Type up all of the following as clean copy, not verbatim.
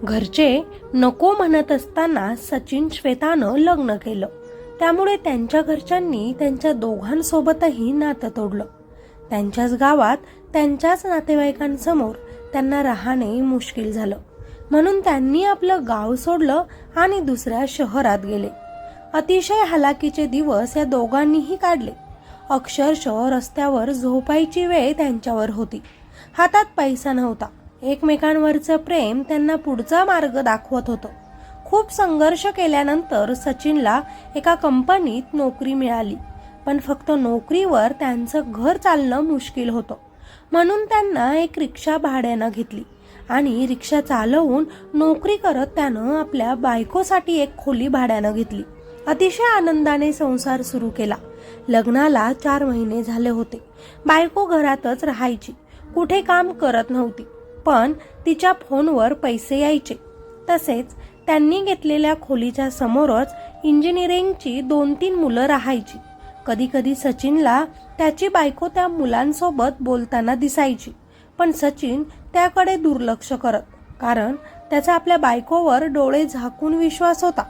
घरचे नको म्हणत असताना सचिन श्वेतानं लग्न केलं. त्यामुळे त्यांच्या घरच्यांनी त्यांच्या दोघांसोबतही नातं तोडलं. त्यांच्याच गावात त्यांच्याच नातेवाईकांसमोर त्यांना राहणे मुश्किल झालं. म्हणून त्यांनी आपलं गाव सोडलं आणि दुसऱ्या शहरात गेले. अतिशय हालाकीचे दिवस या दोघांनीही काढले. अक्षरशः रस्त्यावर झोपायची वेळ त्यांच्यावर होती. हातात पैसा नव्हता. एकमेकांवरचं प्रेम त्यांना पुढचा मार्ग दाखवत होतं. खूप संघर्ष केल्यानंतर सचिनला एका कंपनीत नोकरी मिळाली. पण फक्त नोकरीवर त्यांचं घर चालणं मुश्किल होतं. म्हणून त्यांना एक रिक्षा भाड्यानं घेतली आणि रिक्षा चालवून नोकरी करत त्यानं आपल्या बायकोसाठी एक खोली भाड्यानं घेतली. अतिशय आनंदाने संसार सुरू केला. लग्नाला 4 महिने झाले होते. बायको घरातच राहायची, कुठे काम करत नव्हती. पण तिच्या फोनवर पैसे यायचे. तसेच त्यांनी घेतलेल्या खोलीच्या समोरच इंजिनिअरिंगची 2-3 मुलं राहायची. कधी कधी सचिनला त्याची बायको त्या मुलांसोबत बोलताना दिसायची. पण सचिन त्याकडे दुर्लक्ष करत, कारण त्याचा आपल्या बायकोवर डोळे झाकून विश्वास होता.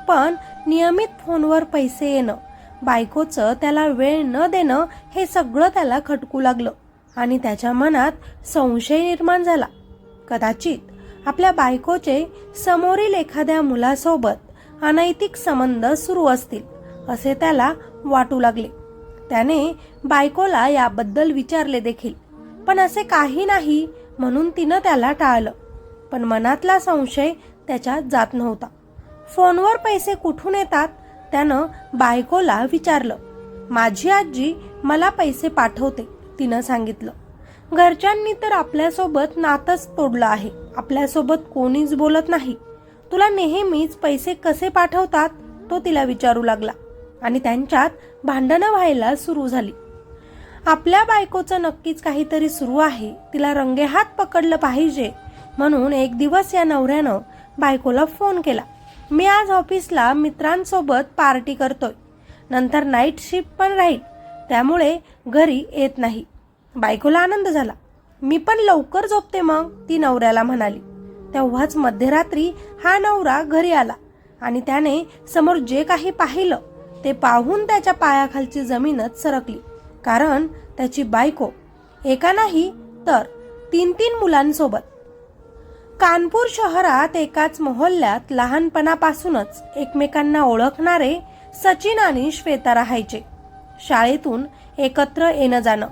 पण नियमित फोनवर पैसे येणं, बायकोचं त्याला वेळ न देणं हे सगळं त्याला खटकू लागलं आणि त्याच्या मनात संशय निर्माण झाला. कदाचित आपल्या बायकोचे समोरील एखाद्या मुलासोबत अनैतिक संबंध सुरू असतील असे त्याला वाटू लागले. त्याने बायकोला याबद्दल विचारले देखील, पण असे काही नाही म्हणून तिनं त्याला टाळलं. पण मनातला संशय त्याच्यात जात नव्हता. फोनवर पैसे कुठून येतात त्यानं बायकोला विचारलं. माझी आजी मला पैसे पाठवते, तिनं सांगितलं. घरच्यांनी तर आपल्यासोबत नातंच तोडलं आहे. आपल्यासोबत कोणीच बोलत नाही. तुला नेहमीच पैसे कसे पाठवतात, तो तिला विचारू लागला आणि त्यांच्यात भांडणं व्हायला सुरू झाली. आपल्या बायकोचं नक्कीच काहीतरी सुरू आहे, तिला रंगेहात पकडलं पाहिजे. म्हणून एक दिवस या नवऱ्यानं बायकोला फोन केला. मी आज ऑफिसला मित्रांसोबत पार्टी करतोय, नंतर नाईट शिफ्ट पण राहील, त्यामुळे घरी येत नाही. बायकोला आनंद झाला. मी पण लवकर झोपते मग, ती नवऱ्याला म्हणाली. तेव्हाच मध्यरात्री हा नवरा घरी आला आणि त्याने समोर जे काही पाहिलं ते पाहून त्याच्या पायाखालची जमीनच सरकली. कारण त्याची बायको एका नाही तर 3-3 मुलांसोबत. कानपूर शहरात एकाच मोहल्ल्यात लहानपणापासूनच एकमेकांना ओळखणारे सचिन आणि श्वेता राहायचे. शाळेतून एकत्र येणं जाणं,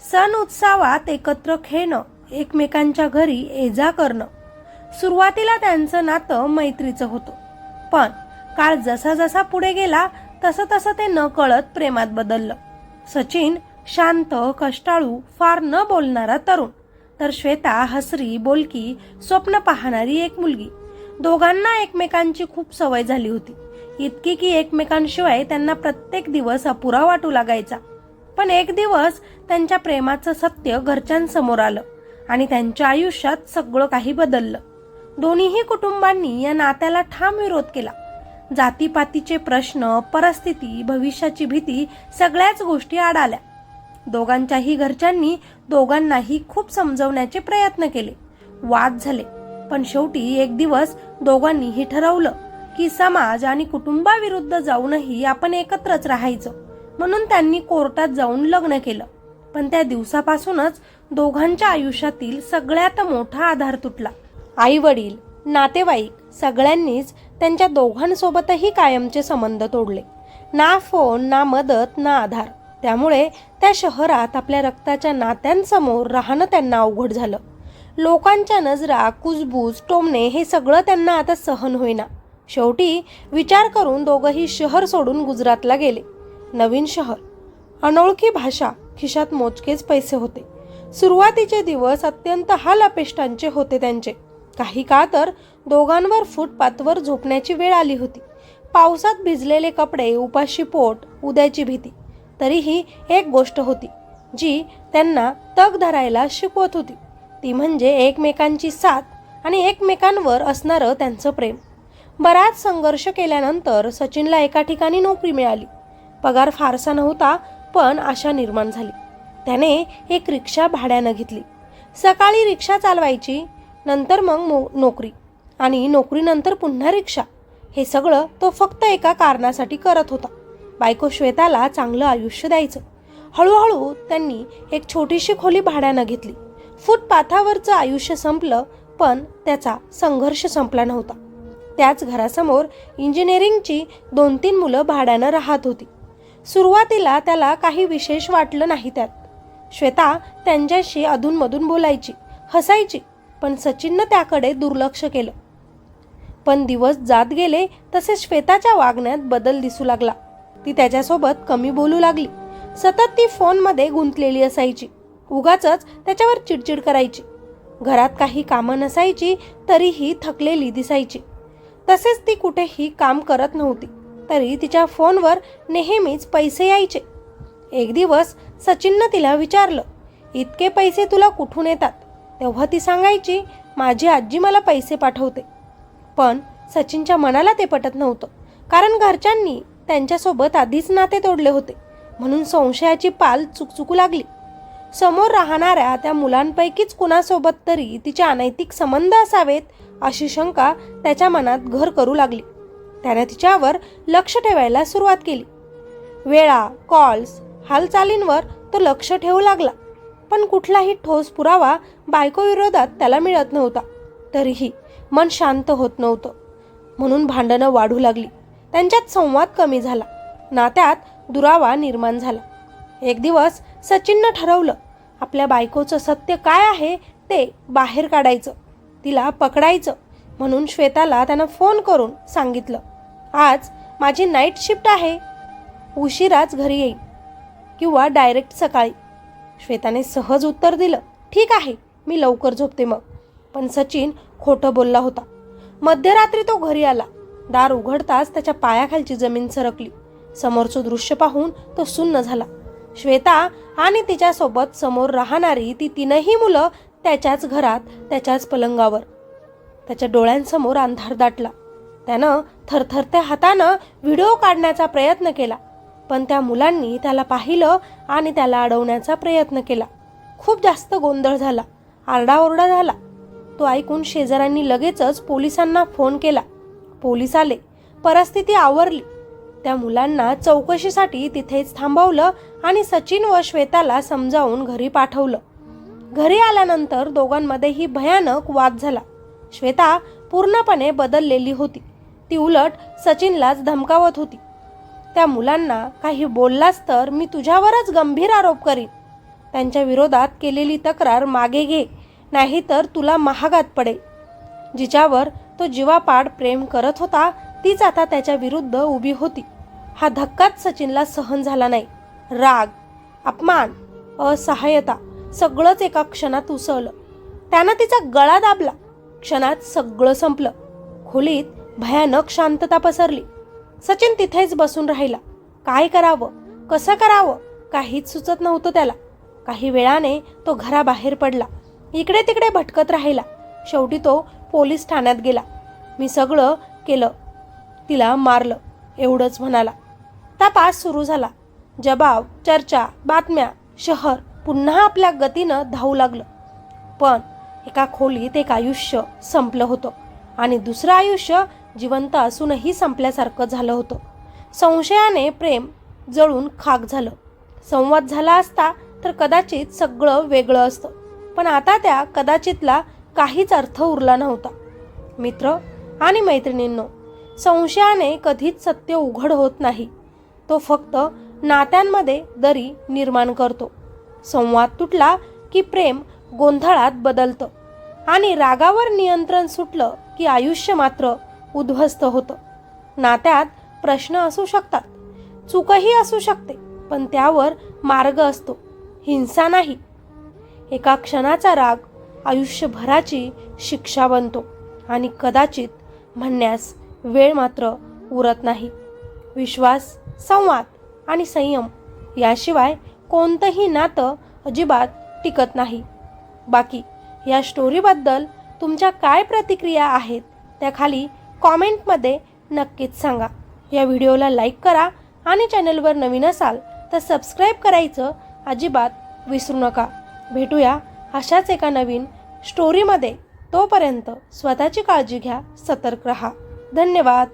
सण उत्सवात एकत्र खेळणं, एकमेकांच्या घरी ये-जा करणं. सुरुवातीला त्यांचं नातं मैत्रीचं होतं. पण काळ जसा जसा पुढे गेला तसं तसं ते नकळत प्रेमात बदललं. सचिन शांत, कष्टाळू, फार न बोलणारा तरुण, तर श्वेता हसरी, बोलकी, स्वप्न पाहणारी एक मुलगी. दोघांना एकमेकांची खूप सवय झाली होती. इतकी की एकमेकांशिवाय त्यांना प्रत्येक दिवस अपुरा वाटू लागायचा. पण एक दिवस त्यांच्या प्रेमाचं सत्य घरच्यांसमोर आलं आणि त्यांच्या आयुष्यात सगळं काही बदललं. दोन्हीही कुटुंबांनी या नात्याला ठाम विरोध केला. जातीपातीचे प्रश्न, परिस्थिती, भविष्याची भीती, सगळ्याच गोष्टी आड आल्या. दोघांच्याही घरच्यांनी दोघांनाही खूप समजवण्याचे प्रयत्न केले. वाद झाले. पण शेवटी एक दिवस दोघांनीही ठरवलं की समाज आणि कुटुंबाविरुद्ध जाऊनही आपण एकत्रच राहायचं. म्हणून त्यांनी कोर्टात जाऊन लग्न केलं. पण त्या दिवसापासूनच दोघांच्या आयुष्यातील सगळ्यात मोठा आधार तुटला. आई वडील, नातेवाईक सगळ्यांनीच त्यांच्या दोघांसोबतही कायमचे संबंध तोडले. ना फोन, ना मदत, ना आधार. त्यामुळे त्या शहरात आपल्या रक्ताच्या नात्यांसमोर राहणं त्यांना अवघड झालं. लोकांच्या नजरा, कुजबूज, टोमणे हे सगळं त्यांना आता सहन होईना. शेवटी विचार करून दोघंही शहर सोडून गुजरातला गेले. नवीन शहर, अनोळखी भाषा, खिशात मोजकेच पैसे होते. सुरुवातीचे दिवस अत्यंत हालअपेष्टांचे होते त्यांचे. काही काळ तर दोघांवर फुटपाथवर झोपण्याची वेळ आली होती. पावसात भिजलेले कपडे, उपाशी पोट, उद्याची भीती. तरीही एक गोष्ट होती जी त्यांना तग धरायला शिकवत होती. ती म्हणजे एकमेकांची साथ आणि एकमेकांवर असणारं त्यांचं प्रेम. बराच संघर्ष केल्यानंतर सचिनला एका ठिकाणी नोकरी मिळाली. पगार फारसा नव्हता, पण आशा निर्माण झाली. त्याने एक रिक्षा भाड्यानं घेतली. सकाळी रिक्षा चालवायची, नंतर मग नोकरी. आणि नोकरीनंतर पुन्हा रिक्षा. हे सगळं तो फक्त एका कारणासाठी करत होता. बायको श्वेताला चांगलं आयुष्य द्यायचं. हळूहळू त्यांनी एक छोटीशी खोली भाड्यानं घेतली. फुटपाथावरचं आयुष्य संपलं, पण त्याचा संघर्ष संपला नव्हता. त्याच घरासमोर इंजिनिअरिंगची 2-3 मुलं भाड्यानं राहत होती. सुरुवातीला त्याला काही विशेष वाटलं नाही त्यात. श्वेता त्यांच्याशी अधूनमधून बोलायची, हसायची, पण सचिननं त्याकडे दुर्लक्ष केलं. पण दिवस जात गेले तसे श्वेताच्या वागण्यात बदल दिसू लागला. ती त्याच्यासोबत कमी बोलू लागली. सतत ती फोनमध्ये गुंतलेली असायची. उगाचच त्याच्यावर चिडचिड करायची. घरात काही कामं नसायची तरीही थकलेली दिसायची. तसेच ती कुठेही काम करत नव्हती तरी तिच्या फोनवर नेहमीच पैसे यायचे. एक दिवस सचिननं तिला विचारलं, इतके पैसे तुला कुठून येतात? तेव्हा ती सांगायची, माझी आजी मला पैसे पाठवते. पण सचिनच्या मनाला ते पटत नव्हतं, कारण घरच्यांनी त्यांच्यासोबत आधीच नाते तोडले होते. म्हणून संशयाची पाल चुकचुकू लागली. समोर राहणाऱ्या त्या मुलांपैकीच कुणासोबत तरी तिचे अनैतिक संबंध असावेत अशी शंका त्याच्या मनात घर करू लागली. त्याने तिच्यावर लक्ष ठेवायला सुरुवात केली. वेळा, कॉल्स, हालचालींवर तो लक्ष ठेवू लागला. पण कुठलाही ठोस पुरावा बायकोविरोधात त्याला मिळत नव्हता. तरीही मन शांत होत नव्हतं. म्हणून भांडणं वाढू लागली. त्यांच्यात संवाद कमी झाला. नात्यात दुरावा निर्माण झाला. एक दिवस सचिननं ठरवलं, आपल्या बायकोचं सत्य काय आहे ते बाहेर काढायचं, तिला पकडायचं. म्हणून श्वेताला त्यानं फोन करून सांगितलं, आज माझी नाईट शिफ्ट आहे, उशिराच घरी येईल किंवा डायरेक्ट सकाळी. श्वेताने सहज उत्तर दिलं, ठीक आहे, मी लवकर झोपते मग. पण सचिन खोटं बोलला होता. मध्यरात्री तो घरी आला. दार उघडताच त्याच्या पायाखालची जमीन सरकली. समोरचं दृश्य पाहून तो सुन्न झाला. श्वेता आणि तिच्यासोबत समोर राहणारी ती 3ही मुलं त्याच्याच घरात, त्याच्याच पलंगावर. त्याच्या डोळ्यांसमोर अंधार दाटला. त्यानं थरथरत्या हातानं व्हिडिओ काढण्याचा प्रयत्न केला, पण त्या मुलांनी त्याला पाहिलं आणि त्याला अडवण्याचा प्रयत्न केला. खूप जास्त गोंधळ झाला, आरडाओरडा झाला. तो ऐकून शेजाऱ्यांनी लगेचच पोलिसांना फोन केला. पोलीस आले. परिस्थिती आवरली. त्या मुलांना चौकशीसाठी तिथेच थांबवलं आणि सचिन व श्वेताला समजावून घरी पाठवलं. घरी आल्यानंतर दोघांमध्येही भयानक वाद झाला. श्वेता पूर्णपणे बदललेली होती. ती उलट सचिनलाच धमकावत होती. त्या मुलांना काही बोललास तर मी तुझ्यावरच गंभीर आरोप करीन. त्यांच्या विरोधात केलेली तक्रार मागे घे, नाहीतर तुला महागात पडेल. जिच्यावर तो जीवापाड प्रेम करत होता तीच आता त्याच्या विरुद्ध उभी होती. हा धक्काच सचिनला सहन झाला नाही. राग, अपमान, असहाय्यता सगळंच एका क्षणात उसळलं. त्यानं तिचा गळा दाबला. क्षणात सगळं संपलं. खोलीत भयानक शांतता पसरली. सचिन तिथेच बसून राहिला. काय करावं, कसं करावं काहीच सुचत नव्हतं त्याला. काही वेळाने तो घराबाहेर पडला. इकडे तिकडे भटकत राहिला. शेवटी तो पोलीस ठाण्यात गेला. मी सगळं केलं, तिला मारलं एवढंच म्हणाला. तपास सुरू झाला. जबाब, चर्चा, बातम्या. शहर पुन्हा आपल्या गतीनं धावू लागलं. पण एका खोलीत एक आयुष्य संपलं होतं आणि दुसरं आयुष्य जिवंत असूनही संपल्यासारखं झालं होतं. संशयाने प्रेम जळून खाक झालं. संवाद झाला असता तर कदाचित सगळं वेगळं असतं. पण आता त्या कदाचितला काहीच अर्थ उरला नव्हता. मित्र आणि मैत्रिणींनो, संशयाने कधीच सत्य उघड होत नाही. तो फक्त नात्यांमध्ये दरी निर्माण करतो. संवाद तुटला की प्रेम गोंधळात बदलतं आणि रागावर नियंत्रण सुटलं की आयुष्य मात्र उद्ध्वस्त होतं. नात्यात प्रश्न असू शकतात, चूकही असू शकते, पण त्यावर मार्ग असतो, हिंसा नाही. एका क्षणाचा राग आयुष्यभराची शिक्षा बनतो आणि कदाचित म्हणण्यास वेळ मात्र उरत नाही. विश्वास, संवाद आणि संयम याशिवाय कोणतंही नातं अजिबात टिकत नाही. बाकी या स्टोरीबद्दल तुमच्या काय प्रतिक्रिया आहेत त्या खाली कॉमेंटमध्ये नक्कीच सांगा. या व्हिडिओला लाईक करा आणि चॅनलवर नवीन असाल तर सबस्क्राईब करायचं अजिबात विसरू नका. भेटूया अशाच एका नवीन स्टोरीमध्ये. तोपर्यंत स्वतःची काळजी घ्या, सतर्क रहा. धन्यवाद.